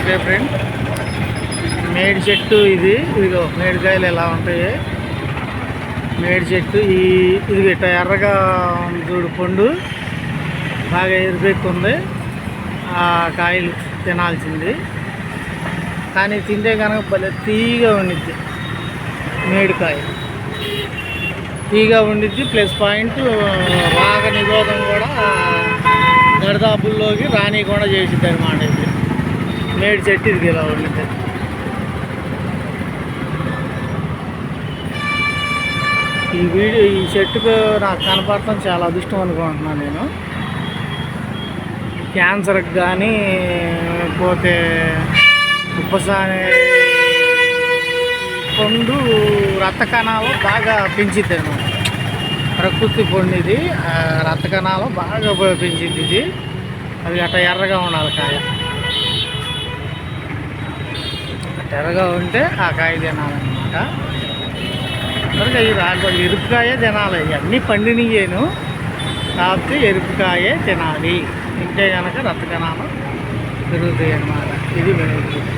Okay friend, మేడి చెట్టు ఇదిగో మేడికాయలు ఎలా ఉంటాయి. మేడి చెట్టు ఇది ఇట్ట ఎర్రగా చూడు, పండు బాగా ఎరిపెక్కుంది. ఆ కాయలు తినాల్సింది, కానీ తింటే కనుక భలే తీయగా ఉండిద్ది. మేడికాయ తీయగా ఉండిద్ది, ప్లస్ పాయింట్ రాగ నిరోధం కూడా దరిదాపుల్లోకి రానియకుండా చేసిద్ది అనమాట. ఇది మేడి చెట్టు ఇది ఇలా ఉండిద్ది. ఈ చెట్టుకు నాకు కనపడటం చాలా అదృష్టం అనుకుంటున్నాను నేను. క్యాన్సర్కి కానీ పోతే ఉపసానే పండు రక్త కణాలు బాగా పెంచిద్ది అనమాట. ప్రకృతి పండు ఇది, రక్త కణాలు బాగా పెంచిద్ది ఇది. అది అట్ట ఎర్రగా ఉండాలి కాయ. అట్ట ఎర్రగా ఉంటే ఆ కాయ తినాలన్నమాట. అందరికీ ఇది రాకపోతే ఎరుపుకాయే తినాలి. ఇవన్నీ పండినయ్యేను, కాకపోతే ఎరుపుకాయే తినాలి. తింటే కనుక రక్త కణాలు పెరుగుతాయి అన్నమాట. ఇది మేడి చెట్టు.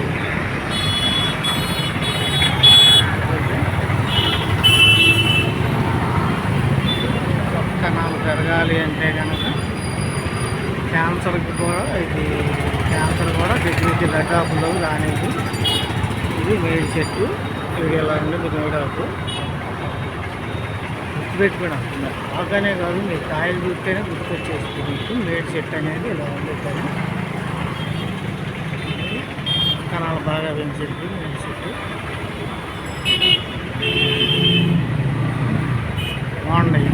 కణాలు పెరగాలి అంటే కనుక క్యాన్సర్కి కూడా క్యాన్సర్ కూడా దగ్గరికి దట్టాపులో రానేది. ఇది మేడి చెట్టు. ఇది ఎలా ఉండదు మేడాకు. గుర్తుపెట్టుకున్నాం, బాగానే కాదు, మీరు కాయలు చూస్తేనే గుర్తొచ్చేస్తుంది మీకు. మేడి చెట్టు అనేది ఇలా ఉండేది. కణాలు బాగా పెంచేది మేడి చెట్టు. బాగుండయి.